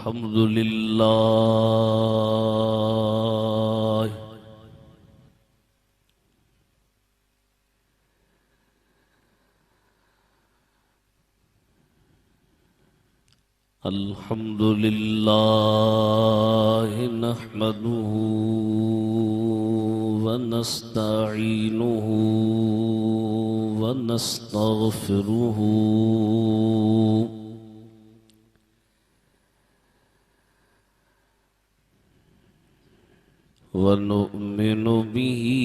अल्हम्दुलिल्लाह अल्हम्दुलिल्लाह नहमदुहु व नस्तईनुहु व नस्तगफिरुहु व नु'मिनु बिही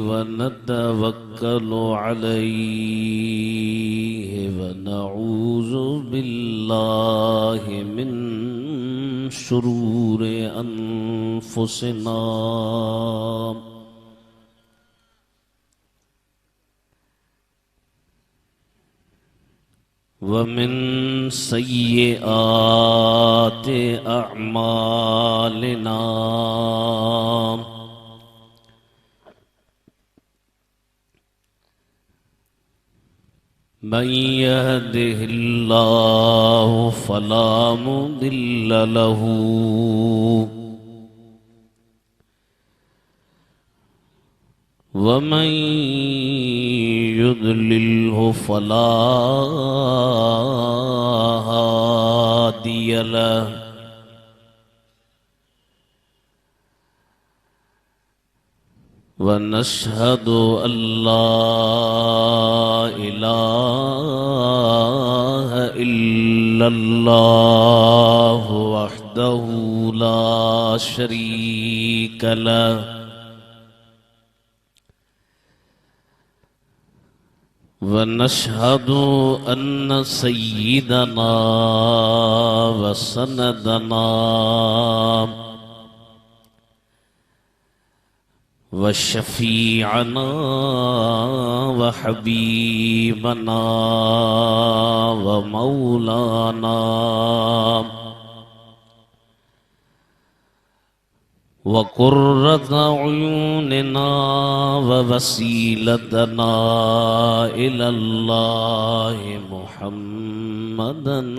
व नतवक्कलु अलैहि व नऊज़ु बिल्लाहि मिन शुरूरि अनफुसिना व मिन सय्यिआति अअमालिना मन यहदिहिल्लाहु फला मुदिल्ल लहू व मन युद्लिल्हु फला हादिय लहु व नशहदु अल्ला इलाहा इल्लल्लाह वहदहु ला शरीक लहु व नशहदु अन्न सय्यिदना व सनदना व शफीअना व हबीबना व मौलाना व कुर्रत अयूनिना व वसीलतना इलल्लाहि मुहम्मदन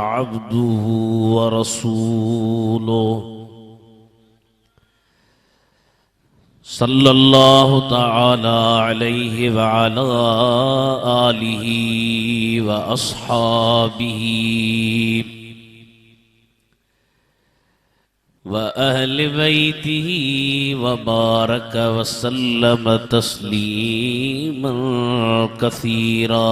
अब्दुहु व रसूलुहु सल्लल्लाहु तआला अलैहि व अला आलिहि व अस्हाबिहि व अहलि बैतिही व बारक व सल्लम तस्लीमन कसीरा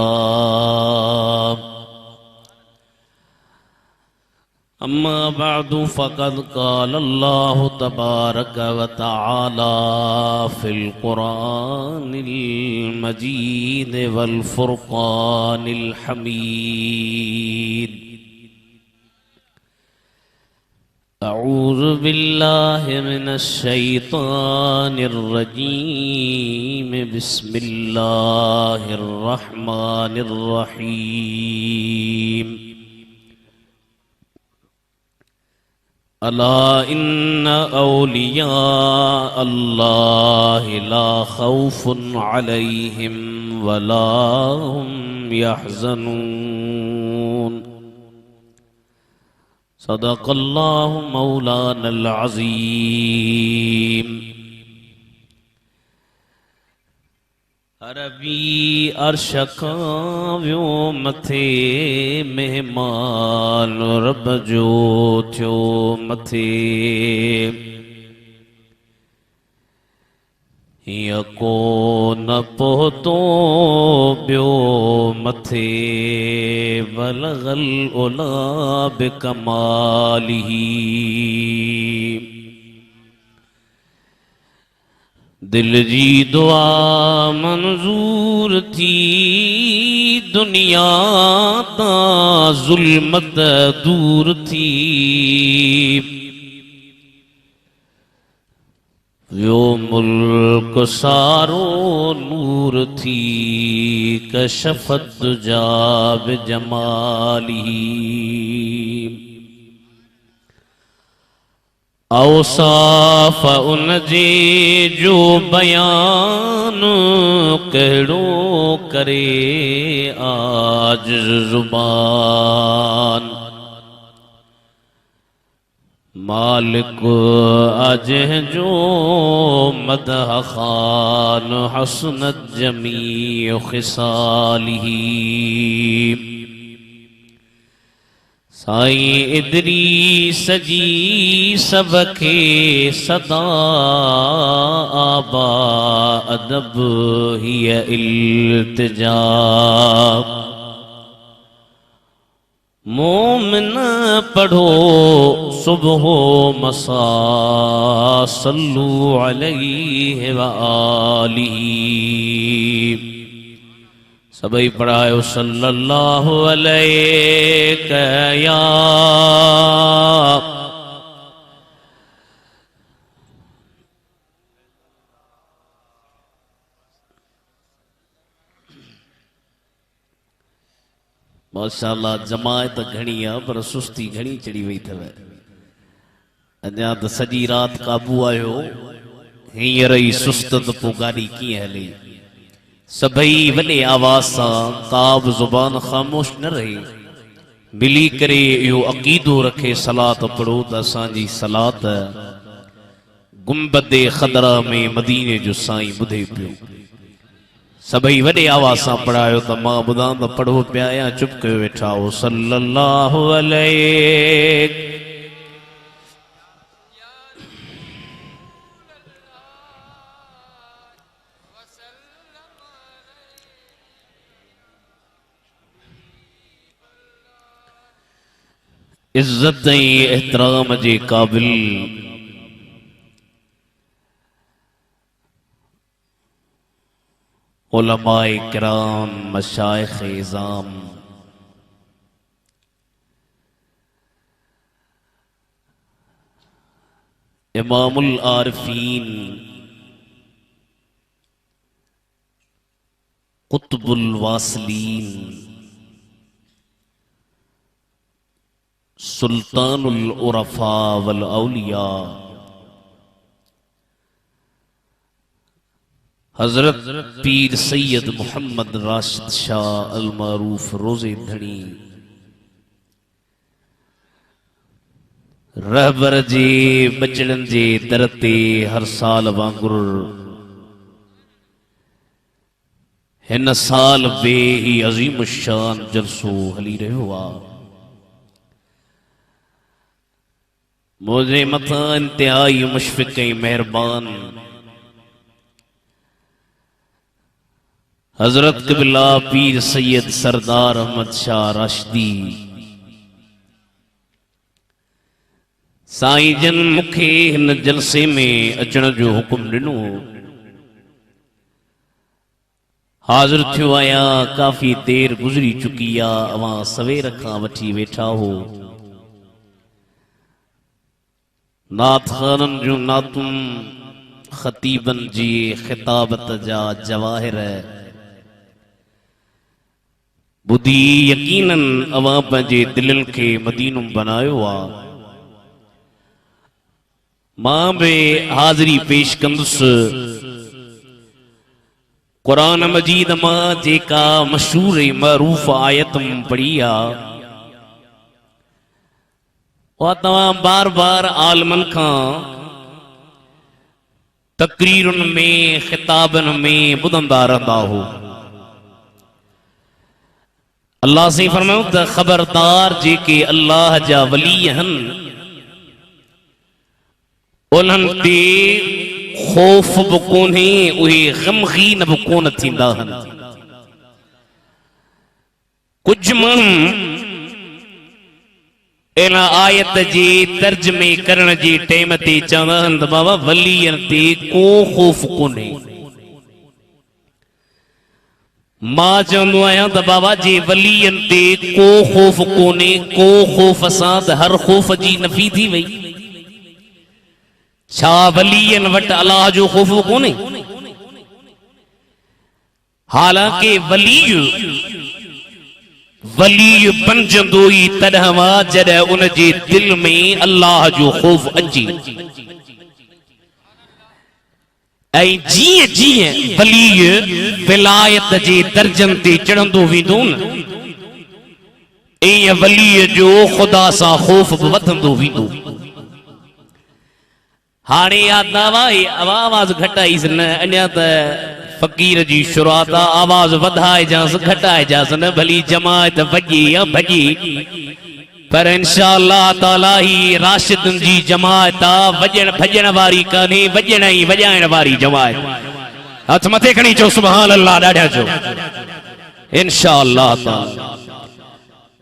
अम्मा बअदु फ़क़द क़ाल अल्लाहु तबारक व तआला फ़िल क़ुरानिल मजीद वल फ़ुरक़ानिल हमीद अऊज़ु बिल्लाहि मिनश शैतानिर रजीम बिस्मिल्लाहिर रहमानिर रहीम अला इन्ना औलिया अल्लाहि ला खौफुन अलैहिम वला हुम यहज़नून सदक़ल्लाहु मौलानल अज़ीम। अरबी अर्श काव्यो मथे मेहमान रब जो थियो मथे यको न पोतो ब्यो मथे बलगल उला बिकमालिही दिल जी दुआ मंजूर थी दुनिया ता जुल्मत दूर थी यो मुल्क सारो नूर थी कशफत जाब जमाली औसाफ उन जे जो बयान कहिड़ो करे आज जुबान मालिक अजह जो मदह खान हसनत जमी खिसालिही। साईं इदरीस जी सबके सदा आबा अदब हिय इल्तिजा। मोमिन पढ़ो सुबह मसा सल्लु अलैहि व आलिही। सबई पढ़ायो सल्लल्लाहु अलैहि या माशाअल्लाह। जमायत घणी आहे पर सुस्ती घणी चढ़ी वई अथव। अञा त सॼी राति काबू आयो, हींअर ई सुस्त त पोइ गाॾी कीअं हले। सभई वॾे आवाज़ सां का बि ज़ुबान ख़ामोश न रहे, मिली करे इहो अक़ीदो रखे सलात पढ़ो त असांजी सलात गुंबदे ख़दरा में मदीने जो साईं ॿुधे पियो। सभई वॾे आवाज़ सां पढ़ायो त मां ॿुधां त पढ़ो पिया या चुप कयो वेठा हो। सल्लल्लाहु अलैहि। इज्जत ऐं एहतराम जे क़ाबिल उलमाए किराम, मशाइख इज़ाम, इमामुल आरिफीन, कुतुबुल वासिलीन, सुल्तानुल उरफा वल औलिया, हजरत पीर सैयद मोहम्मद राशिद शाह अल मारूफ रोजे धनी रहबर जे बचड़न जे दर ते हर साल वांगुर हिन साल बे ही अजीम शान जलसो हली रहियो आहे। मुझे मथा इंतहाई मुशफ़िक़ ऐं मेहरबान हजरत क़िबला पीर सैयद सरदार अहमद शाह राशिदी साईं जन मुखे हिन जलसे में अचण जो हुकुम ॾिनो। हाज़िर थियो आहियां, काफ़ी देर गुज़री चुकी आहे, अवां सवेर खां वठी वेठा हो। नात ख़ानन जूं नातूं, ख़तीबन जी ख़िताबत जा जवाहिर बुधी यकीनन अवां पंहिंजे दिलनि खे मदीनो बनायो आहे। मां बि हाज़िरी पेश कंदुसि क़ुरान मजीद मां जेका मशहूर ऐं मरूफ आयत पढ़ी आहे, उहा तव्हां बार बार आलमन खां तकरीरुनि में ख़िताबनि में ॿुधंदा रहंदा हो। अल्लाह से फरमायो त ख़बरदार जेके अल्लाह जा वली आहिनि उन्हनि ते खौफ बि कोन्हे, उहे ग़मगीन बि कोन थींदा आहिनि। कुझु माण्हू इन आयत जे तर्जुमे करण जे टाइम ते चवंदा आहिनि त बाबा वलीअनि ते को खौफ कोन्हे। मां चवंदो आहियां त बाबा जे वलीअनि ते को खौफ कोन्हे, को खौफ सां त हर खौफ जी नफ़ी थी वई। छा वलीअनि वटि अलाह जो खौफ कोन्हे? हालांकि वली बणजंदो ई तॾहिं मां जॾहिं उन जे दिल में अल्लाह जो खौफ अचे। ऐं जीअं जीअं वली विलायत जे दर्जन ते चढ़ंदो वेंदो न, ईअं वलीअ जो ख़ुदा सां खौफ बि वधंदो वेंदो। हाणे या दावा आवाज घटाईस न अञा त फकीर जी शुरुआत आवाज वधाए जास घटाए जास न भली जमात भजी या भजी पर इंशाअल्लाह ताला ही राशिदन जी जमात वजन भजन वारी काने वजन ही वजाइण वारी जमात हथ मथे खणी चो सुभान अल्लाह ॾाढा चो इंशाअल्लाह ताला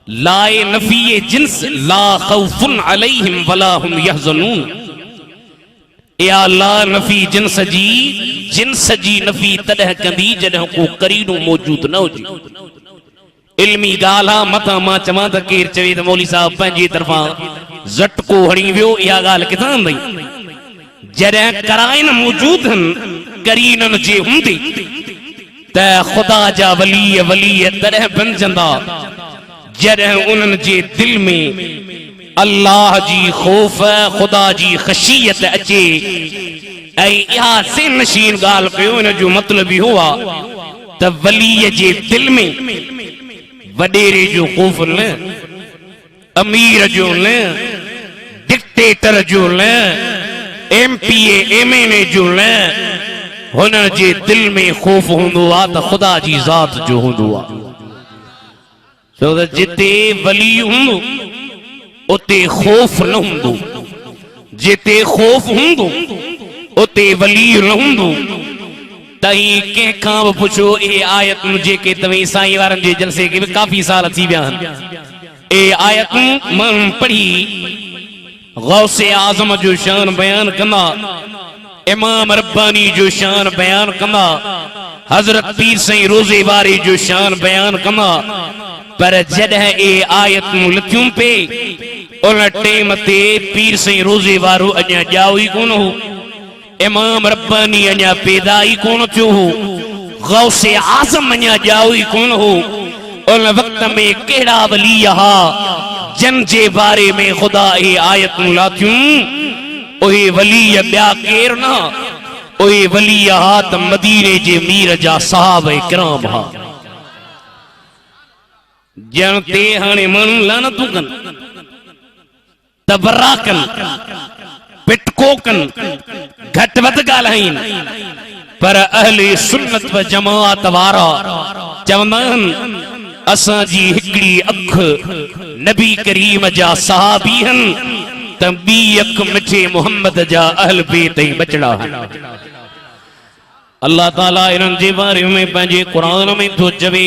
लाए नफी जिन्स ला खौफुन अलैहिम वला हुम यहज़नून या ला नफी जिन्स जी नफी तॾहिं कंदी जॾहिं को करीनो मौजूद न हुजे इल्मी ॻाल्हि मता मां चवां त केर चवे त मौली साहब पंहिंजी तरफ़ां झटको हणी वियो इहा ॻाल्हि किथां वई जॾहिं कराइन मौजूद आहिनि करीनन जे हूंदे त ख़ुदा जा वली तॾहिं बणजंदा जॾहिं उन्हनि जे दिल में अल्लाह जी खौफ खुदा जी ख़शियत अचे ऐं इहा से नशीन ॻाल्हि कयो इन जो मतिलब इहो आहे त वलीअ जे दिल में वडेरे जो खौफ न अमीर जो न डिक्टेटर जो न एमपीए एमएनए जो न हुन जे दिल में खौफ हूंदो आहे त ख़ुदा जी ज़ात जो हूंदो आहे छो त जिते वली हूंदो उते खौफ न हूंदो जिते खौफ हूंदो उते वली न हूंदो तई कंहिंखां बि पुछो इहे आयतूं जेके तव्हां साईं वारनि जे जलसे खे बि काफ़ी साल थी विया आहिनि इहे आयतूं माण्हू पढ़ी गौसे आज़म जो शान बयान कंदा इमाम रब्बानी जो शान बयान कंदा हज़रत पीर साईं रोज़े वारे जो शान बयान कंदा पर जॾहिं ए आयतूं लिथियूं पे उन टेम ते पीर साईं रोज़े वारो अञा ॼाओ ई कोन हो इमाम रब्बानी अञा पैदा ई कोन थियो हो गौसे आज़म अञा ॼाओ ई कोन हो उन वक़्त में कहिड़ा वली हा जन जे बारे में ख़ुदा ए आयतूं लाथियूं उहे वली ॿिया केर न उहे वली हा त मदीने जे मीर जा सहाबा किराम हा जन ते हाणे माण्हू लानतूं कनि तबरा कनि पिटको कनि घटि वधि ॻाल्हाइनि पर अहले सुन्नत व जमात वारा चवंदा आहिनि असांजी हिकिड़ी अखि नबी करीम जा सहाबी आहिनि त ॿी अखि मिठे मोहम्मद जा अहल बैत ऐं बचड़ा आहिनि अल्लाह ताला इन्हनि जे बारे में पंहिंजे क़ुरान में थो चवे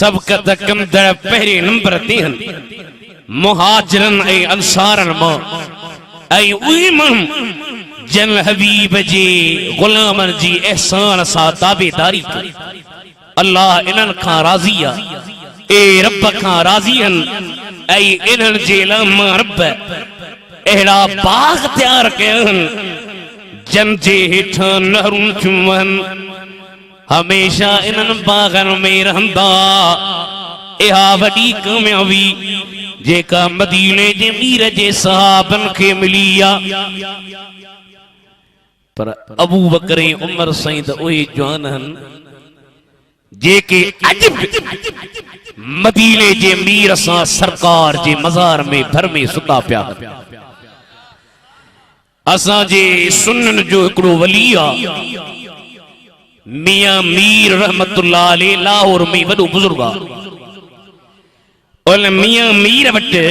सबकत कंदड़ पहिरें नंबर ते मुहाजिरन ऐं अंसारन मां ऐं उहे माण्हू जन हबीब जे गुलामन जी एहसान सां ताबेदारी कई अल्लाह इन्हनि खां राज़ी आहे ए रब खां राज़ी आहिनि ऐं इन्हनि जे लाइ मां रब अहिड़ा बाग़ तयार कया आहिनि जन जे हेठां नहरूं थियूं वहनि हमेशा इन्हनि बाग़नि में रहंदा इहा वॾी कामयाबी जेका मदीने जे मीर जे सहाबन खे मिली आहे पर अबू बकर ऐं उमर साईं त उहे जवान आहिनि जेके अॼु मदीने जे मीर सां सरकार जे मज़ार में भर में सुता पिया असांजे सुन्नन जो हिकिड़ो वली आहे मियां मीर रहमतुल्लाह अलैह लाहौर में वॾो बुज़ुर्ग आहे उन मियां मीर वटि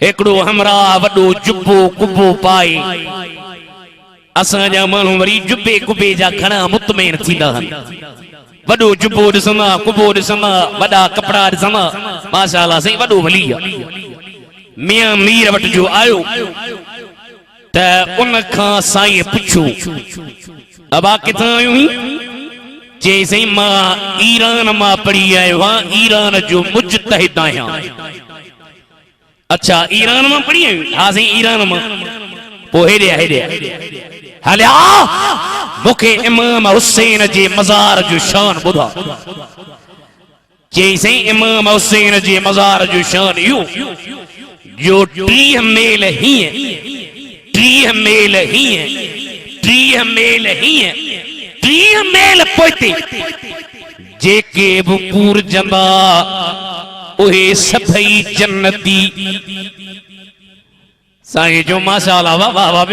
हिकिड़ो हमरा वॾो जुब्बो कुब्बो पाए असांजा माण्हू वरी जुब्बे कुब्बे जा घणा मुतमइन थींदा आहिनि वॾो जुब्बो ॾिसंदा कुब्बो ॾिसंदा वॾा कपिड़ा ॾिसंदा माशाअल्लाह सही वॾो वली मियां मीर वटि जो आयो त उन खां साईं पुछो अबा किथां आयो ही चई सही मां ईरान मां पढ़ी आयो हां ईरान जो मुजतहिद आहियां अच्छा ईरान मां पढ़ी आयो हां सही ईरान मां पोइ हेॾे हलिया मूंखे इमाम हुसैन जे मज़ार जो शान ॿुधा चई सही इमाम हुसैन जे मज़ार जो शान इहो जो 30 मेल हीअं 30 मेल हीअं 30 मेल हीअं 30 मेल पोइते जेके बि पूर जंदा उहे सभई जन्नती साईं जो माशाअल्लाह वाह वाह वाह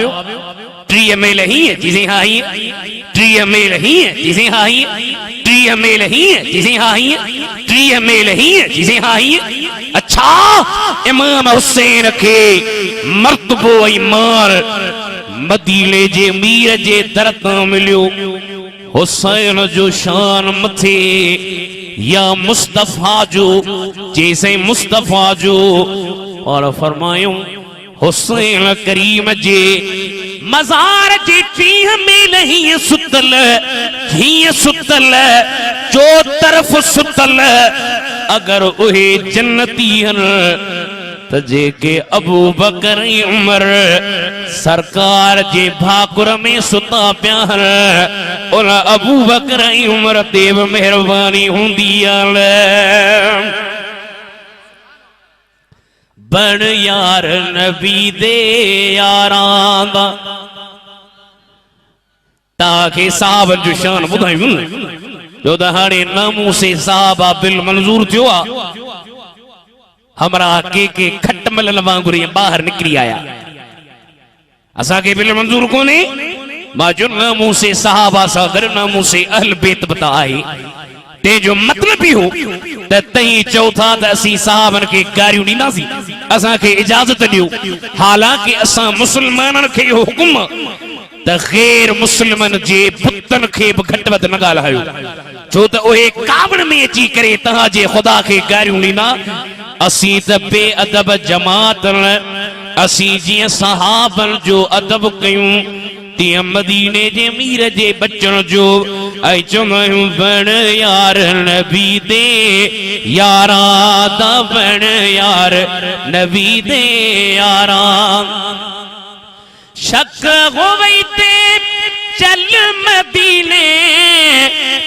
30 मेल हीअं जिसे हाँ हीअं 30 मेल हीअं जिसे हाँ हीअं 30 मेल हीअं जिसे हाँ हीअं 30 मेल हीअं जिसे हाँ हीअं अच्छा इमाम हुसैन खे मर्तबो ऐं मान मदीने जे मीर जे दर तां मिलियो हुसैन जो शान मथे या मुस्तफा जो जैसे मुस्तफा जो और फरमायूं हुसैन करीम जे मज़ार जे 30 मेल हीअं सुतल जो तरफ सुतल अगर उहे जन्नती आहिनि त जेके अबू बकर ऐं उमर सरकार जे भाकुर में सुता पिया आहिनि उन अबू बकर ऐं उमर ते बि महिरबानी हूंदी आहे बण यार नबी दे यारां दा ताके साहब जो शान ॿुधायूं जो त हाणे नामूसे साहब बिल मंजूर थियो आहे हमरा के खट मलन वांगुर ॿाहिरि निकिरी आया असांखे बिल मंजूर कोन्हे मां जो नामूसे साहबा सां गॾु नामूसे अहल बेत बता आहे ते जो मतलब इहो त तई चओ था त असीं साहबन खे गारियूं ॾींदासीं असांखे इजाज़त ॾियो हालांकि असां मुस्लमाननि खे इहो हुकुम त ग़ैर मुस्लिमन जे पुतन खे बि घटि वधि न ॻाल्हायो छो त उहे कावड़ में अची करे तव्हांजे ख़ुदा खे गारियूं ॾींदा असीं त बेअदब जमात असीं जीअं सहाबन जो अदब कयूं तीअं मदीने जे मीर जे बचण जो ऐं चवंदा बण यार नबी दे यारां दा बण यार नबी दे यारां शक हो वई ते चल मदीने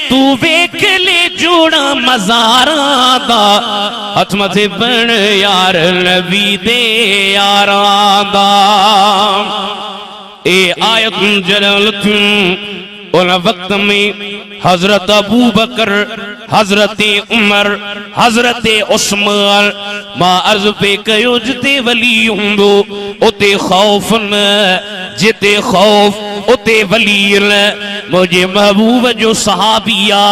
तू वेख ले जोड़ा मज़ारां दा हथ मथे बण यार नबी दे यारां दा ए आयत जलाल उन वक्त में हजरत अबू बकर हजरत उमर हजरत उस्मान मां अर्ज पे कयो जिते वली हूंदो उते खौफ न जिते खौफ उते वली न मुझे महबूब जो सहाबिया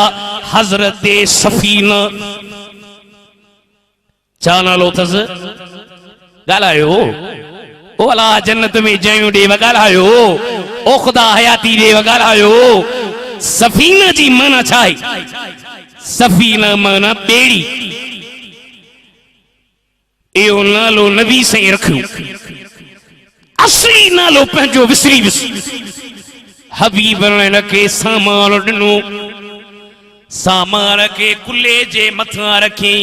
हजरत सफीना छा नालो अथसि ॻाल्हायो ओ अला जन्नत में जयूं ॾे ॻाल्हायो ओ ख़ुदा हयाती ॾे ॻाल्हायो सफीना जी माना छा आहे सफीना माना ॿेड़ी इहो नालो नबी साईं रखियो असली नालो पंहिंजो विसरी हबीब खे सामान ॾिनो सामान खे कुल्हे जे मथां रखी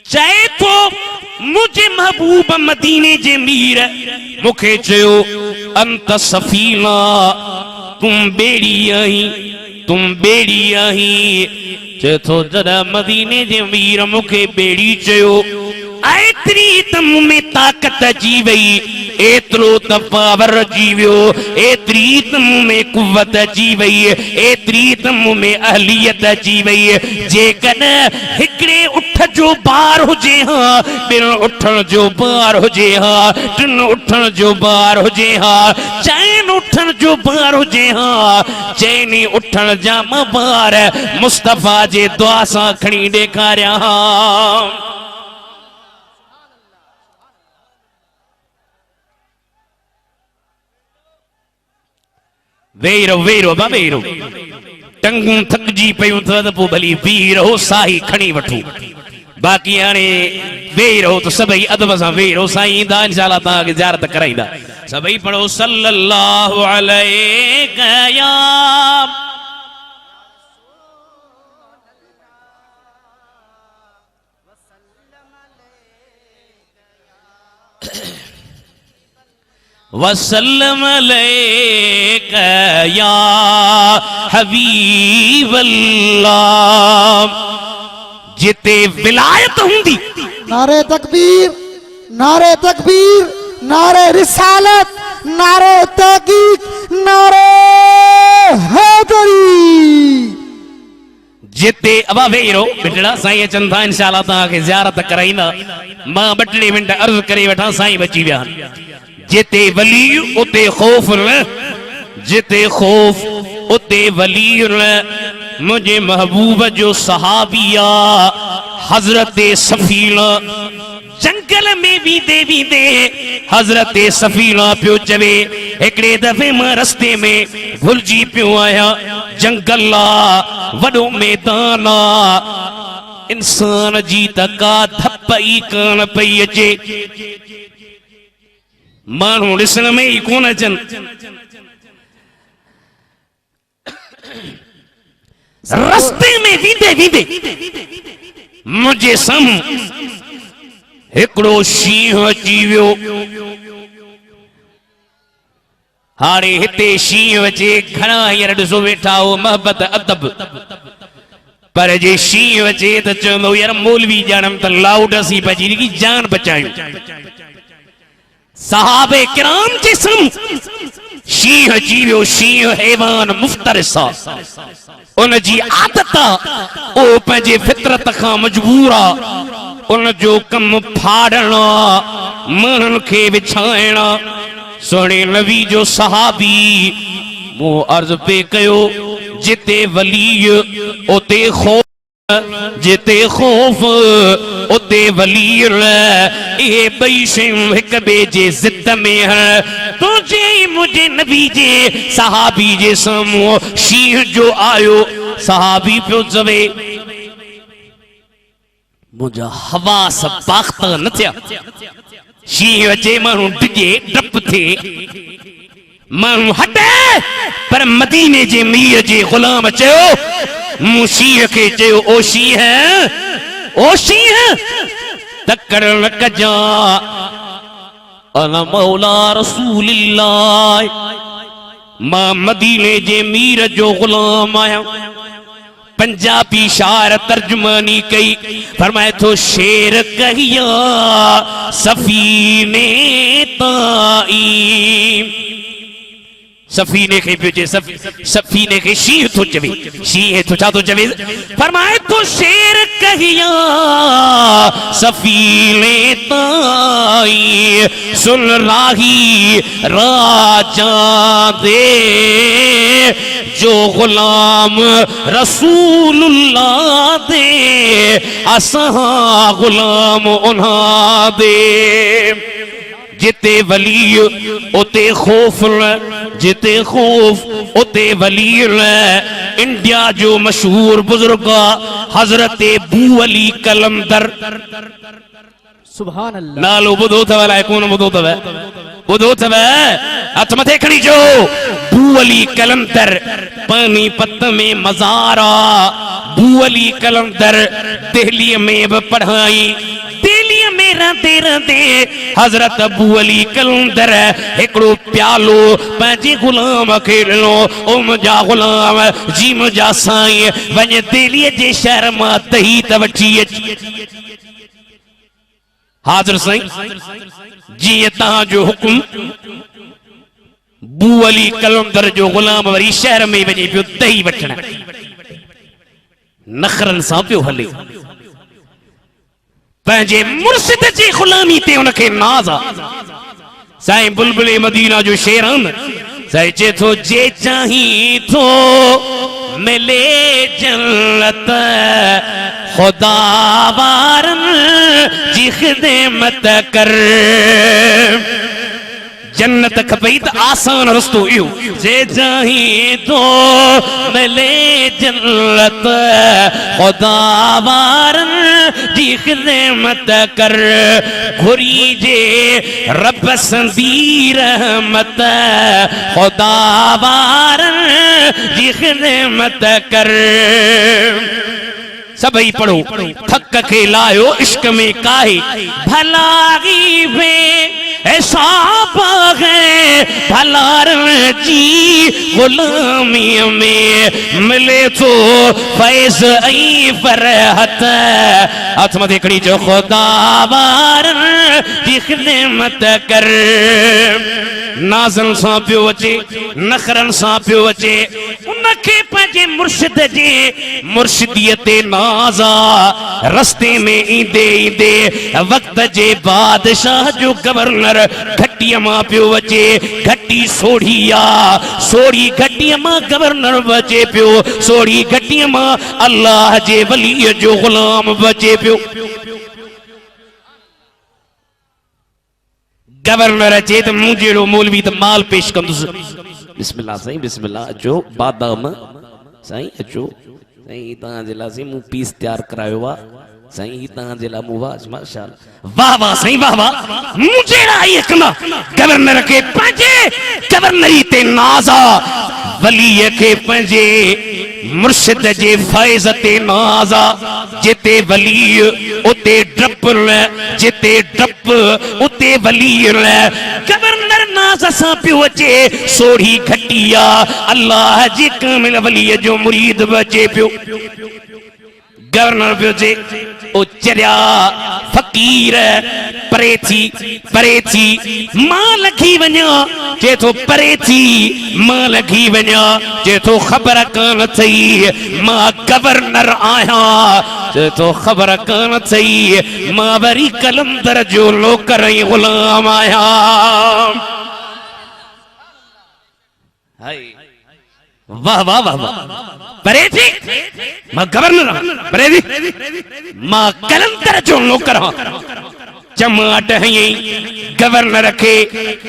चए थो मुझे महबूब मदीने जे मीर मुखे चयो अंत सफीना तुम बेड़ी आही चए थो जॾहिं मदीने जे मीर मुखे बेड़ी चयो एतरी त मूं में ताक़त अची वई एतिरो त पावर अची वियो एतरी त मूं में कुव्वत अची वई एतरी त मूं में अहलियत अची वई जेकॾहिं हिकिड़े उठ जो बार हुजे हा ॿिन उठण जो बार हुजे हा टिन उठण जो बार हुजे हा चइनि उठण जो बार हुजे हा चइनि उठण जा मां बार मुस्तफा जे दुआ सां खणी ॾेखारिया हा वेरो टंगूं थकजी पयूं त पोइ भली वी रहो साही खणी वठो बाकी हाणे वेही रहो तो सभई अदब सां वेही रहो साईं ईंदा इंशाअल्लाह तव्हांखे ज़ियारत कराईंदा सभई पढ़ो सल्लल्लाहु अलैहि या वसल्लम अलैका या हबीबल्लाह जिते विलायत हुंदी नारे तकबीर नारे रिसालत नारे तहकीक नारे हैदरी जिते अब वेही रहो बिटड़ा साईं अचनि था इंशाअल्लाह तव्हांखे ज़ियारत कराईंदा मां 2-3 मिंट अर्ज़ करे वठां साईं बची विया जिते वली उते खौफ न जिते खौफ उते वली न मुझे महबूब जो सहाबिया हजरत सफीना जंगल में भी देवी दे हजरत सफीना पियो चवे एकड़े दफे मां रस्ते में भुलजी पियो आया जंगल वडो मैदान इंसान जी तका थपई कान पई अचे मानू ॾिसण में ही कोन अचनि रस्ते में वींदे वींदे मुझे साम्हूं हिकिड़ो शींहुं अची वियो हाणे हिते शींहुं अचे घणा हींअर ॾिसो वेठा हो मोहबत अदब पर जे शींहुं अचे त चवंदो यार मौलवी ॼाणम त लाउड असीं पंहिंजी जान बचायूं सहाबे किराम जे साम्हूं शींहुं अची वियो शींहुं हैवान मुफ्तरिस उन जी आदत ओ पंहिंजे फितरत खां मजबूर उन जो कम फाड़ण माण्हुनि खे विछाइण सोणे नबी जो सहाबी मो अर्ज़ पे कयो जिते वली उते खौफ जिते खौफ उते वली ये बई शयूं हिक ॿिए जे ज़िद में तुझे मुझे नबी जे सहाबी जे साम्हूं शींहुं जो आयो सहाबी पियो चवे मुझा हवास बाख्ता न थिया शींहुं अचे माण्हू डिॼे डप थिए माण्हू हटे पर मदीने जे मीर जे ग़ुलाम चयो मूं शींहुं खे चयो ओ शींहुं तकड़ न कजा अना मौला रसूलिल्लाह मां मदीने जे मीर जो ग़ुलाम आहियां पंजाबी शायर तर्जुमानी कई फरमाए थो शेर कहिया सफीने ताई सफीने के पियो सफीने के शींहुं थो चवे शींहुं थो छा थो चवे फरमाए थो शेर कहिया सफीने ताई सुन राही राजा दे जो गुलाम रसूलुल्लाह दे असां गुलाम उन्हां दे जिते वली उते खौफ जिते खौफ उते वली इंडिया जो मशहूर बुजुर्ग हजरत बू अली कलंदर सुभान अल्लाह नालो बुधो थव अलाए कोन बुधो थव बुधो थव हथ मथे खणी जो बू अली कलंदर पानीपत में मज़ारा बू अली कलंदर दिल्ली में भी पढ़ाई दिल्ली में रहते रहते हजरत अबू अली कलंदर एकड़ो प्यालो पंहिंजे गुलाम खे ॾिनो ओ मुंहिंजा गुलाम जी मुंहिंजा साईं वञ दिल्ली जे शहर मां दही त वठी अच हाज़िर साईं जीअं तव्हांजो हुकुम बू अली कलंदर जो गुलाम वरी शहर में वञे पियो दही वठण नखरन सां पियो हले पंहिंजे मुर्शिद जी गुलामी ते उनखे नाज़ आहे साईं बुलबुल मदीना जो शेर आहिनि साईं चए थो जे चाहीं थो मिले जन्नत खुदा वारनि जी ख़िदमत कर जन्नत खपई त आसान रस्तो इहो जे चाहीं थो मिले जन्नत खुदा वारनि जी खिदमत कर घुरी जे रब संदी रहमत खुदावार जी खिदमत कर सबई पढ़ो थक के लायो इश्क में काहे भलागी में ऐसा है भलार जी गुलामी में मिले तो फैज आई फरहत हथ मथे खड़ी जो खुदावार जी खिदमत कर नाज़न सां पियो अचे नखरन सां पियो अचे उनखे पंहिंजे मुर्शिद जे मुर्शिदीअ ते नाज़ा रस्ते में ईंदे ईंदे वक्त जे बादशाह जो गवर्नर घटीअ मां पियो अचे घटी सोढ़ी सोढ़ी घटीअ मां गवर्नर बचे पियो सोढ़ी घटीअ मां अल्लाह जे वलीअ जो गुलाम बचे पियो गवर्नर अचे तो मूं जहिड़ो मौलवी तो माल पेश कंदुसि बिस्मिल्लाह साईं बिस्मिल्लाह अचो बादाम साईं अचो साईं तव्हांजे लाइ मूं पीस तैयार करायो आहे साईं ही तव्हांजे लाइ मूं माशाअल्लाह वाह वाह साईं वाह वाह मूं जहिड़ा आई कंदा गवर्नर खे पंहिंजे गवर्नरी ते नाज़ा वलीअ खे पंहिंजे मुर्शिद जे फैज़ ते नाज़ा जिते वली उते डप जिते डप उते वली गवर्नर नाज़ सां पियो अचे सोढ़ी घटिया अल्लाह जे कामिल वलीअ जो मुरीद बचे पियो गवर्नर पियो जे ओ चरिया फकीर परे थी मां लगी वञा जे तो परे थी मां लगी वञा जे तो ख़बर कान थई मां गवर्नर आहियां जे तो ख़बर कान थई मां वरी कलंदर जो नौकर ऐं गुलाम आहियां वाह वाह वाह वाह परे थी मां गवर्नर परे थी मां कलंदर जो नौकर चमाट हई गवर्नर खे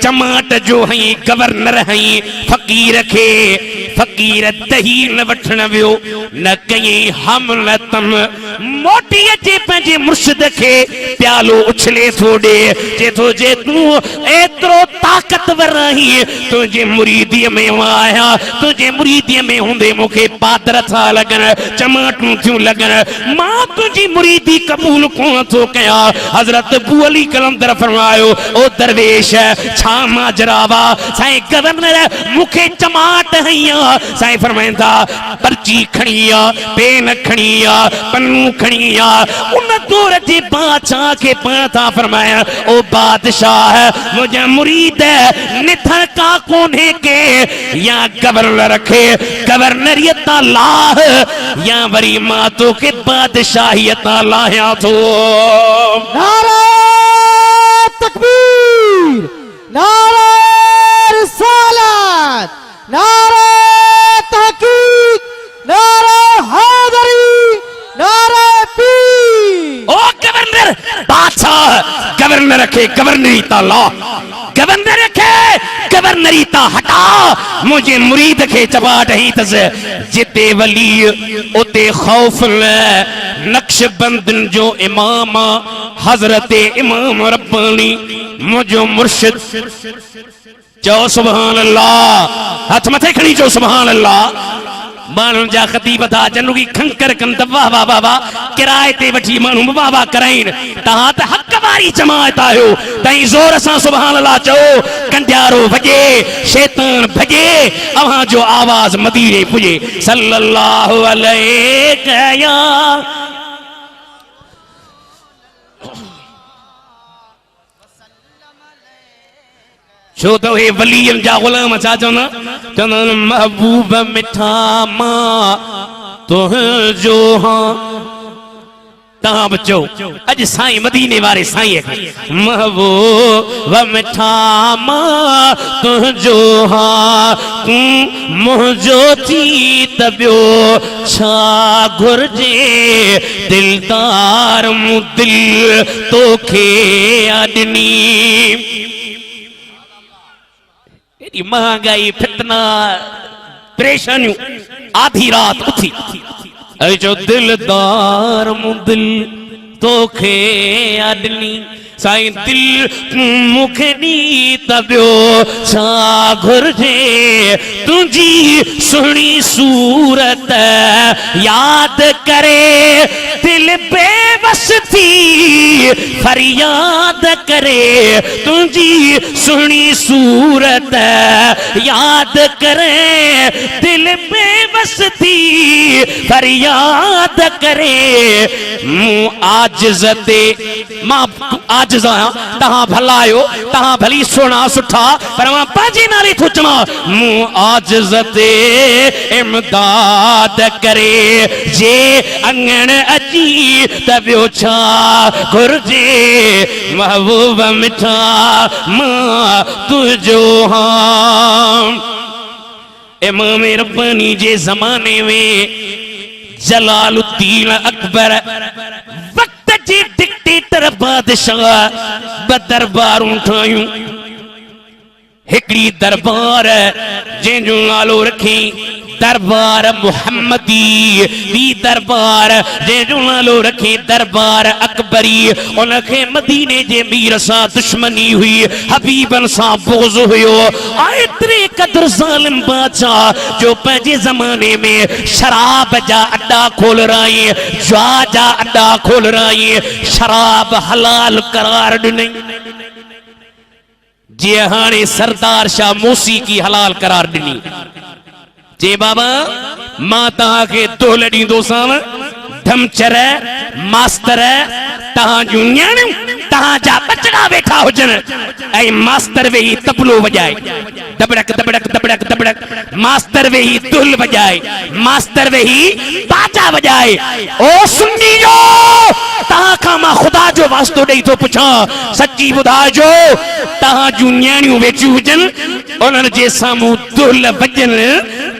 चमाट जो हई गवर्नर हई फकीर खे फकीर दही न वठण वियो न कई हमलतम मोटी अचे पंहिंजे मुर्शिद खे प्यालो उछले थो ॾे जे थो जे तूं एतिरो ताक़तवर आहीं तुंहिंजे मुरीदीअ में आहियां तुंहिंजे मुरीदीअ में हूंदे मूंखे पादर था लॻनि चमाटूं थियूं लॻनि मां तुंहिंजी मुरीदी क़बूल कोन थो कयां हज़रत अली कलंदर फरमायो ओ दरवेश छा माजरावा साईं गवर्नर मूंखे चमाट हईया साईं फरमाईंदा पर्ची खणिया पेन खणिया पन्नू खणिया उन दौर जे बादशाह के पाण था फरमाया ओ बादशाह मुझे मुरीद निथर का कोने के या गवर्नर खे गवर्नरियत लाह या वरी मां तो के बादशाहियत लाहिया थो तकबीर नारे रिसालत नारे तहकीक नारे हैदरी नारे पीर ओ गवर्नर बादशाह गवर्नर के गवर्नरी ताला गवर्नर के गवर्नरी ता हटा मुझे मुरीद के चबाट ही तस जिते वली उते खौफ न नक्शबंदन जो इमाम हजरत इमाम रब्बानी मुझो मुर्शिद चो सुभान अल्लाह हाथ मथे खड़ी चो सुभान अल्लाह मानू जा खतीब था जनूगी खंकर कंद वाह वाह वाह वाह किराए ते वठी मानू वाह वाह कराइन तहां त हक वारी जमात आयो तई जोर सा सुभान अल्लाह चो कंडियारो भजे शैतान भजे अवां जो आवाज मदीने पुजे सल्लल्लाहु अलैहि या छो तो हे वलीयन जा गुलाम छा चवंदा चवंदा महबूब मिठा मां तुंहिंजो हां तव्हां बि चओ अॼु साईं मदीने वारे साईं खे महबूब मिठा मां तुंहिंजो हां तूं मुंहिंजो थी त ॿियो छा घुर्जे दिलदार मूं दिल तोखे ॾिनी महंगाई फितना परेशानियों आधी रात उठी जो दिलदार मुदिल तोखे अडनी साईं दिल मुखे नी तबियो छा घुर्जे तुझी सुनी सूरत याद करे दिल बेबस थी फरियाद करे तुझी सुनी सूरत याद करे दिल बेबस थी फरियाद करे मुँह आजिज़ते मां आजिज़ आया तहां भलायो तहां भली सोना सुठा पर मां पांजे नाले थो चवां मुँह आजिज़ते इमदाद करे जे अंगण अची त ॿियो छा घुर्जे महबूब मिठा मां तुंहिंजो हां इमाम रब्बानी जे ज़माने में जलालुद्दीन अकबर वक्त जे डिक्टेटर बादशाह ब दरबारूं ठाहियूं हिकड़ी दरबार जंहिंजो नालो रखी दरबार मुहम्मदी वी दरबार जंहिंजो नालो रखी दरबार अकबरी उनखे मदीने जे मीर सां दुश्मनी हुई हबीबन सां बोझ हुयो एतिरे क़दुरु ज़ालिम बादशाह जो पंहिंजे ज़माने में शराब जा अड्डा खोल रही जुआ जा अड्डा खोल रही शराब हलाल करार ॾिनई जे हाणे सरदार शाह मौसीकी हलाल करार ॾिनी जे बाबा मां तहांखे दोल ॾींदोसांव धमचर मास्तर तहां जूं न्याणियूं तहां जा बचड़ा वेठा हुजनि ऐं मास्तर वेही तबलो वॼाए दबड़क दबड़क दबड़क दबड़क मास्तर वेही दुल वॼाए मास्तर वेही बाजा वॼाए ओ सुन्नी जो तहां खां मां ख़ुदा जो वास्तो ॾेई थो पुछां सची ॿुधाइजो तहां जूं न्याणियूं वेठियूं हुजनि उन्हनि जे साम्हूं दुल वॼनि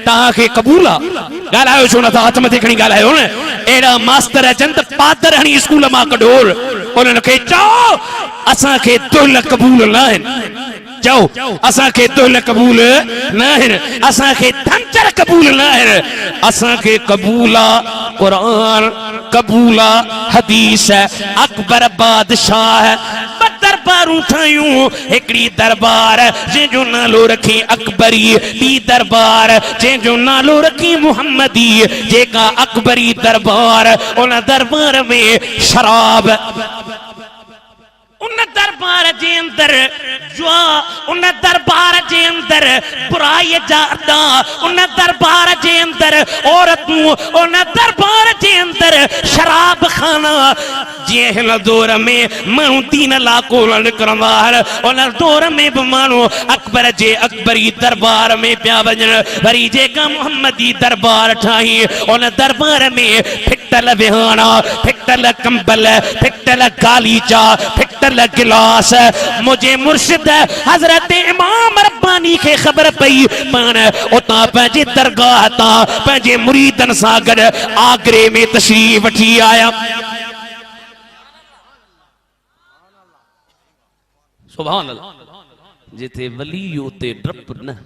तहांखे क़बूल आहे ॻाल्हायो छो नथा हथ मथे खणी ॻाल्हायो न अहिड़ा मास्तर अचनि त पादर हणी स्कूल मां कढोर उन्हनि खे चओ असांखे दुल क़बूल न आहिनि चओ असांखे दुल क़बूल न आहिनि असांखे धमचर क़बूल न आहिनि असांखे क़बूल आहे क़ुरान क़बूल आहे हदीस अकबर बादशाह दरबारूं ठाहियूं हिकड़ी दरबार जंहिंजो नालो रखी अकबरी ॿी दरबार जंहिंजो नालो रखी मुहम्मदी जेका अकबरी दरबार उन दरबार में शराब उन दरबार जे अंदर जुआ उन दरबार जे अंदर बुराई जा अड्डा उन दरबार जे अंदर औरतूं उन दरबार जे अंदर शराब खाना जे हिन दौर में माण्हू दीन ला कोल निकिरंदा उन दौर में भी माण्हू अकबर जे अकबरी दरबार में पिया वञनि वरी जेका मुहम्मदी दरबार ठाही उन दरबार में फिटल विहाणा फिटल कंबल फिटल गालीचा फिटल गिलास मुझे मुर्शिद हजरत इमाम रब्बानी के खबर पई पान उता पंहिंजे दरगाह ता पंहिंजे मुरीदन सां गॾु आगरे में तशरीफ वठी आया सुभान अल्लाह जिथे वली उते डप न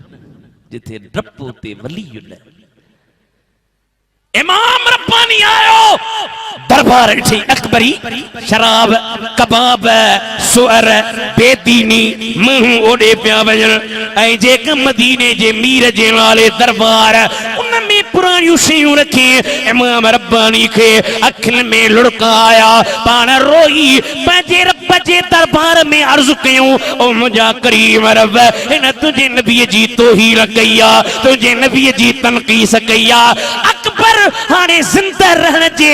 जिथे डप उते वली न इमाम रब्बानी आयो दरबार ॾिठी अकबरी शराब कबाब सुअर बेदीनी माण्हू ओॾे पिया वञनि ऐं जेका मदीने जे मीर जे नाले दरबार उन में पुराणियूं शयूं रखी इमाम रब्बानी खे अखियुनि में लुड़काया पाण रोई पंहिंजे रब जे दरबार में अर्ज़ कयूं ओ मुंहिंजा करीम रब हिन तुंहिंजे नबीअ जी तौहीन कई आहे तुंहिंजे नबीअ जी तनक़ीस कई आहे अकबर हाणे ज़िंदा रहण जे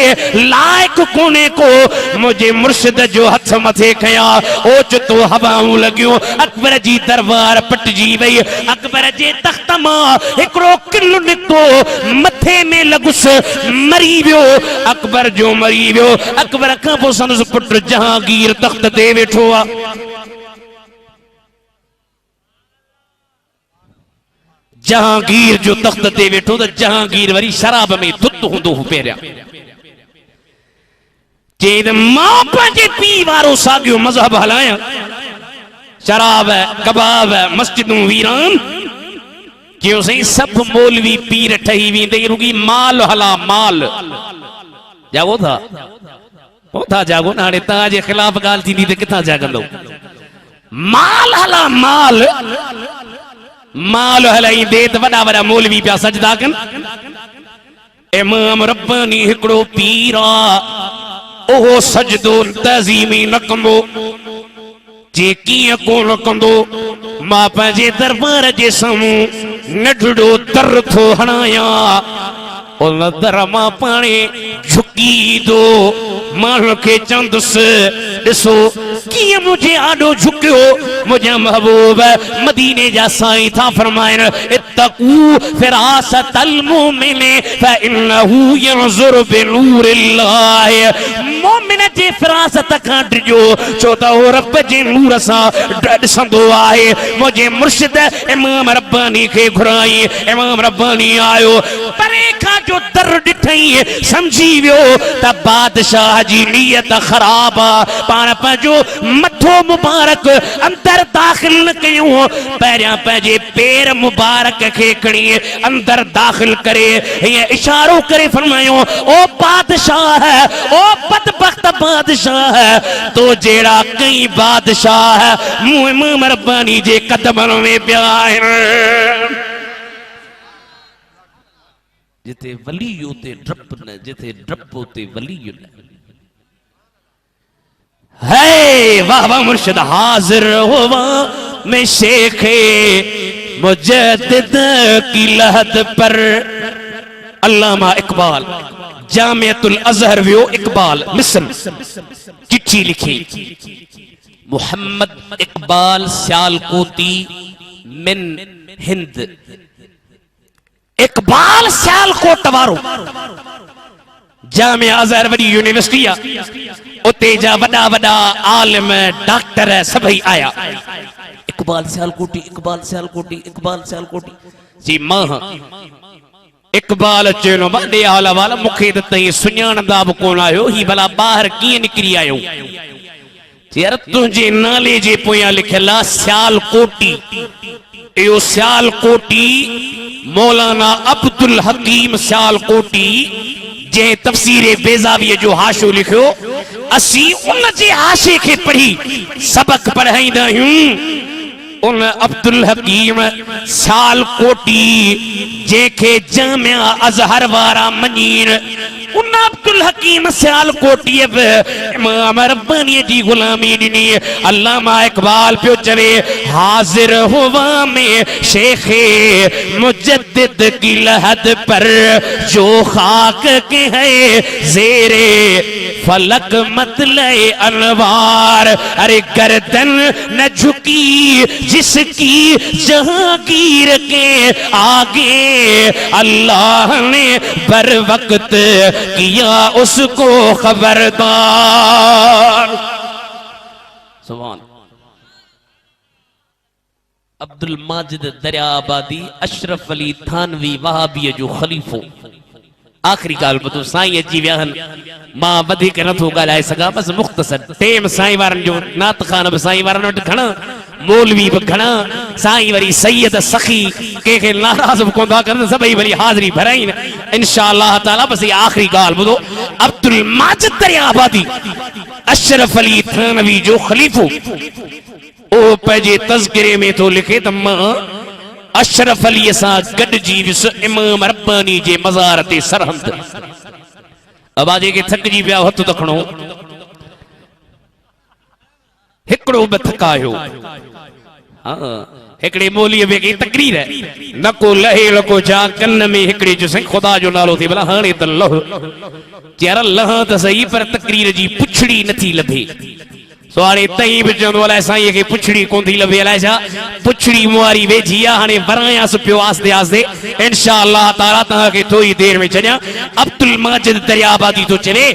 लाइक़ कोने को मुझे मुर्शिद जो हथ मथे खया ओचितो हवाऊं लगियो अकबर जी दरबार पटजी वई अकबर जे तख्त मां हिकड़ो किलो निकतो मथे में लगुस मरी वियो अकबर जो मरी वियो अकबर खां पोइ संदसि पुट जहांगीर तख्त ते वेठो आहे जहांगीर जो तख्त ते वेठो त जहांगीर वरी शराब में धुत हूंदो हो पहिरियां चई मां पंहिंजे पीउ वारो साॻियो मज़हब हलायां शराब कबाब मस्जिदूं वीरान क्यों सही सब मौलवी पीर ठही वेंदे रुगी माल हला माल जाओ था कोथा जागो ना हाणे तव्हां जे ख़िलाफ़ ॻाल्हि थींदी त किथां जागंदो माल हला माल माल हलाईंदे त वॾा वॾा मौलवी पिया सजदा कनि इमाम रब्बानी हिकिड़ो पीर आहे ओहो सजदो तज़ीमी न कंदो जे कीअं कोन कंदो मां पंहिंजे दरबार जे साम्हूं नंढड़ो दर थो हणायां उन दर मां पाणे झुकी दो माण्हू खे चवंदुसि ॾिसो कीअं मुंहिंजे आॾो झुकियो मुंहिंजा महबूब मदीने जा साईं था फरमाइनि इत्तक़ू फिरासतल मुमिन फइन्नहु यंज़ुरु बिनूरिल्लाह मोमिन जे फिरासत खां डिॼो छो त उहो रब जे नूर सां ॾिसंदो आहे मुंहिंजे मुर्शिद इमाम रब्बानी खे घुराई इमाम रब्बानी आयो परे खां जो दर ॾिठई समझी वियो त बादशाह जी नीयत ख़राब आहे पाण पंहिंजो मथो मुबारक अंदर दाख़िल न कयूं पहिरियां पंहिंजे पेर मुबारक खे खणी अंदर दाख़िल करे हीअं इशारो करे फरमायो ओ बादशाह ओ बदबख्त बादशाह तो जहिड़ा कई बादशाह मूं इमाम रब्बानी जे कदमनि में पिया आहिनि जिथे वली उते डप न जिथे डप उते वली न है वाह वाह मुर्शिद हाजिर हुआ मैं शेखे मुजद्दिद की लहद पर अल्लामा इकबाल जामियतुल अज़हर वियो इकबाल मिस्र चिट्ठी लिखी मोहम्मद इकबाल सियालकोटी मिन हिंद इकबाल सियालकोट वारो जामिया अज़हर वडी यूनिवर्सिटी उते जा वडा वडा आलिम डॉक्टर सभई आया इकबाल सियालकोटी इकबाल सियालकोटी इकबाल सियालकोटी जी मां इकबाल चयो वडे आला वाला मूंखे त तई सुञाणंदा बि कोन आयो ही भला ॿाहिरि कीअं निकिरी आयो यार तुंहिंजे नाले जे पोयां लिखियल आहे सियालकोटी इहो सियालकोटी मौलाना अब्दुल हकीम सियालकोटी जे तफसीर बेज़ावी जो हाशो लिखियो असी उन जे हाशे के पढ़ी सबक पढ़ाईंदा आहियूं उन अब्दुल हकीम सियालकोटी जेके जामिया अज़हर वारा मञीन उन अब्दुल हकीम सियालकोटी इमाम रब्बानी जी गुलामी ॾिनी अल्लामा इकबाल पियो चवे हाजिर हुआ में शेखे मुजद्दिद की लहद पर जो खाक के है ज़ेरे फलक मतले अनवार अरे गर्दन न झुकी जिसकी जहांगीर के आगे अल्लाह ने बर वक्त किया उसको खबरदार सुभान अब्दुल माजिद दरियाबादी अशरफ अली थानवी वहाबी जो खलीफो आखिरी गाल बतो साईं अची विया मां वधीक नथो ॻाल्हाए सघां बस मुख़्तसर टेम साईं वारनि जो नात खान बि साईं वारनि वटि घणा मौलवी बि घणा साईं वरी सैयद सखी कंहिंखे नाराज़ बि कोन था करनि सभई वरी हाज़िरी भराइनि इंशाअल्लाह ताला बस इहा आखिरी ॻाल्हि ॿुधो अब्दुल माजिद दरियाबादी अशरफ अली थानवी जो खलीफो ओ पंहिंजे तज़किरे में थो लिखे त मां अशरफ अली सां गॾिजी वियुसि इमाम रब्बानी जे मज़ार ते सरहंद अबा जेके थकिजी पिया हथ त खणो हिकिड़ो बि थकायो हाँ हिकिड़े मौलीअ में कई तकरीर न को लहे लको जा कन में हिकिड़े जो साईं ख़ुदा जो नालो थी भला हाणे त लह यार लह त सही पर तकरीर जी पुछड़ी नथी लभे सो हाणे तई बि चवंदो अलाए साईं खे पुछड़ी कोन थी लभे अलाए छा पुछड़ी मुआरी वेझी आहे हाणे वरायांसि पियो आस्ते आस्ते इंशाअल्लाह ताला तव्हांखे थोरी देर में छॾियां अब्दुल माजिद दरियाबादी तो चवे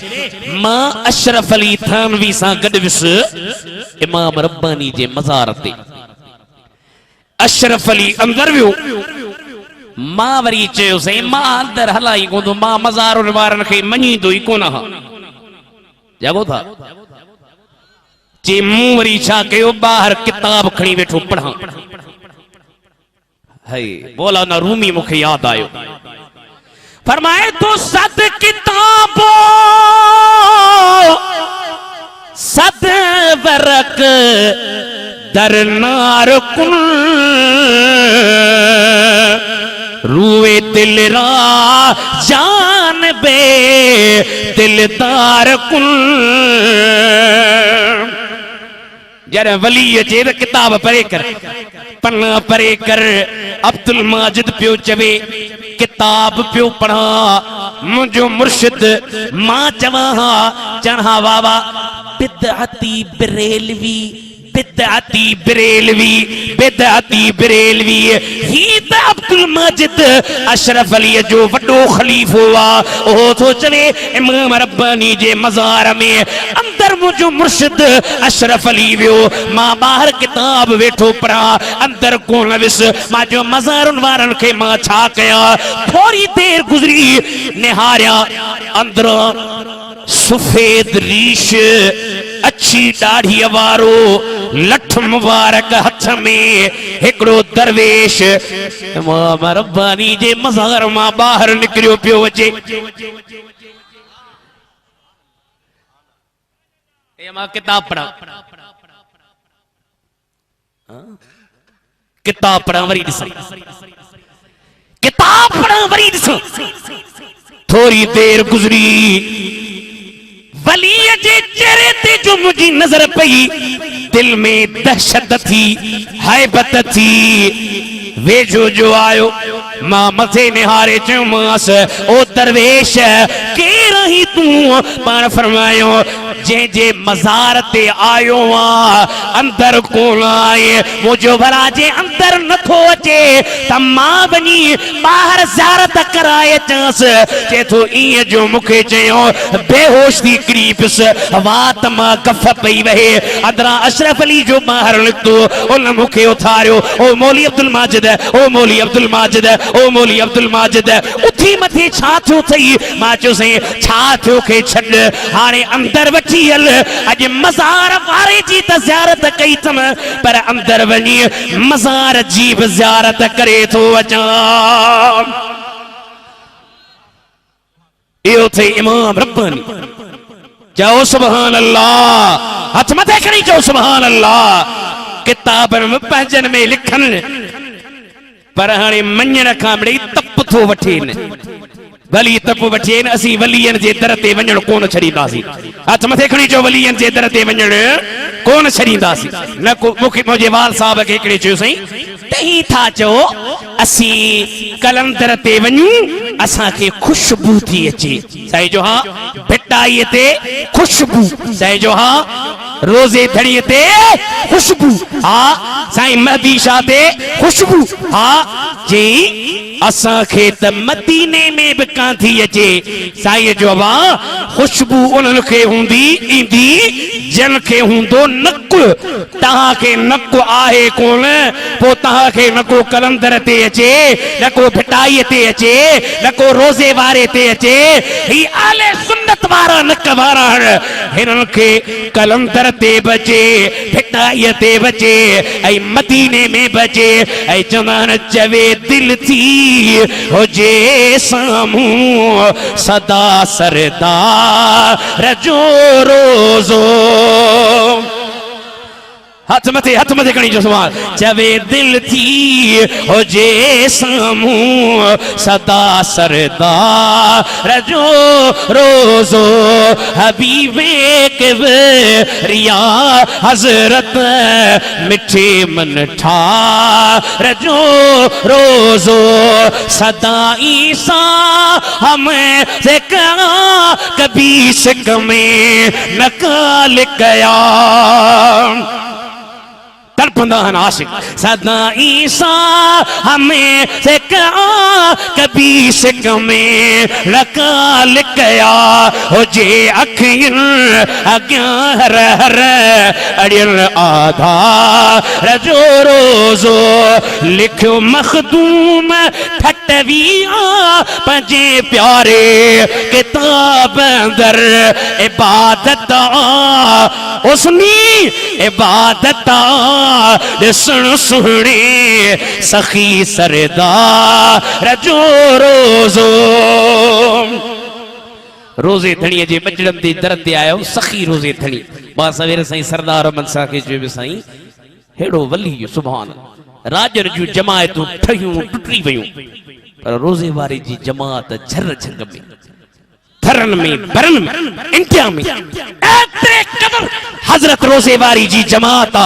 मां अशरफ अली थानवी सां गॾु वियुसि इमाम रब्बानी जे मज़ार ते अशरफ अली अंदर वियो मां वरी चयो साईं मां अंदर हलाई कोन थो मां मज़ार वारनि खे मञींदो ई कोन हा जागो था जे मूं वरी छा कयो ॿाहिरि किताब खणी वेठो पढ़ां है मौलाना रूमी मूंखे यादि आयो फरमाए तो सद किताबो सद बरक दरनार कुल रूए दिल रा जान बे दिलदार कुल जरा वली अचे त किताब पढ़े कर पन्ना पढ़े कर अब्दुल माजिद पियो चवे किताब पियो पढ़ा मुझो मुर्शिद मां चवा चढ़ा वावा बिदअती बरेलवी बिदअती बरेलवी बिदअती बरेलवी ही त अब्दुल माजिद अशरफ अली जो वडो खलीफ हुआ ओ तो चले इमाम रब्बानी जे मज़ार में अंदर मुझो मुर्शिद अशरफ अली वियो मां बाहर किताब वेठो पढ़ा अंदर कोन विस मां जो मज़ारुन वारन के मां छा कया थोड़ी देर गुजरी निहारिया अंदर सफेद रीश अच्छी दाढ़ी वारो लठ मुबारक हथ में हिकड़ो दरवेश इमाम रब्बानी जे मज़ार मां बाहर निकरियो पियो अचे मां किताब पढ़ा किताब पढ़ा वरी ॾिसां किताब पढ़ा वरी ॾिसां थोड़ी देर गुजरी वली जे चेहरे ते जो मुझी नजर पई दिल में दहशत थी हैबत थी वेझो जो आयो मां मथे निहारे चयोमांस ओ दरवेश केर आहीं तूं पाण फरमायो जे जे मज़ार ते आयो आ अंदर कोन आए मुझो भला जे अंदर नथो अचे त मां वनी बाहर ज़ियारत कराए चांस जे तो इए जो मुखे चयो बेहोश थी क्रीपिस वात मां कफ पई वहे अंदरा अशरफ अली जो बाहर निकतो उन मुखे उथारियो ओ मौली अब्दुल माजिद ओ मौली अब्दुल माजिद ओ मौली अब्दुल माजिद उठी मथे छा थियो थई मां चयो सही छा थियो के छड हाने अंदर वठी हल अज मज़ार वारे जी त ज़ियारत कई तम पर अंदर वनी मज़ार जी भी ज़ियारत करे तो अचा यो थे इमाम रब्बानी जाओ सुभान अल्लाह हथ मथे खणी जाओ सुभान अल्लाह किताबन में पंजन में लिखन पर हाणे मञण खां बड़ी तप थो वठेन वली तप वठेन असी वलियन जे दर ते वञण कोन छड़ींदासीं हथ मथे खणी चो वलियन जे दर ते वञण कोन छड़ींदासीं न को मुखे मुझे वाल साहब के हिकिड़े चयो सही तही था चो असी कलंदर ते वञूं असां के खुशबू थी अचे साईं जो हां भिटाई ते खुशबू साईं जो हां रोजे धड़ी ते खुशबू हां साईं महदी शाह ते खुशबू हां जी असां खे त मदीने में भी कान थी अचे साईं जो वा खुशबू उन्हनि खे हूंदी ईंदी जन खे हूंदो नक तहां खे नक आहे कोन पो तहां खे न को कलंदर ते अचे न को भिटाई ते अचे न को रोजे वारे ते अचे ही आले सुन्नत वारा नक वारा हिननि खे कलंदर ते बचे भिटाई ते बचे ऐं मदीने में बचे ऐं चवंदा चवे दिल थी हुजे सामूं सदा सरदार जो रोज़ो हाथ मथे खणी जो सवाल चवे दिल थी हुजे सामूं सदा सरदार जो रोज़ो हबीबे किबरिया हजरत मिठे मन ठार जो रोज़ो सदा ईसा हमें से कभी सिक में नकाल गया तड़पंदा हन आशिक सदा ईसा हमें से कभी सिक में लकाल गया हो जे अखियन अग्या हर हर अड़ियल आधार जो रोज़ो लिखो मखदूम ठटविया पंजे प्यारे किताब अंदर इबादत उसनी इबादत सुन सुहणे सखी सरदार जो रोज़ो रोज़े धणीअ जे बजड़न ते दर ते आयो सखी रोज़े धणी मां सवेरे साईं सरदार मनसा के चयो साईं हेड़ो वली सुभान राजन जूं जमायतूं ठहियूं टुटी वयूं पर रोज़े वारे जी जमात झर झंग में थरन में बरन में इंडिया में एतरे कदर हजरत रोज़े वारी जी जमात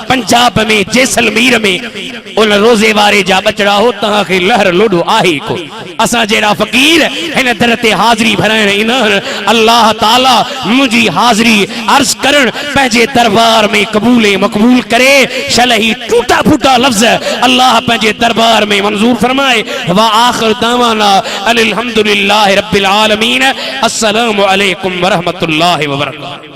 पंजाब में जैसलमेर में उन रोज़े वारे जा बचड़ा हो तहां के लहर लोडो आहे को असा जेड़ा फकीर हिन दर ते हाज़री भराइण ईंदा अल्लाह ताला मुंहिंजी हाज़री अर्ज करण पंहिंजे दरबार में क़बूले मक़बूल करे शलही टूटा फूटा लफ्ज़ अल्लाह पंहिंजे दरबार में मंजूर फरमाए व आखिर दावाना अल्हम्दुलिल्लाहि रब्बिल आलमीन अस्सलामु अलैकुम व रहमतुल्लाहि व बरकातहू।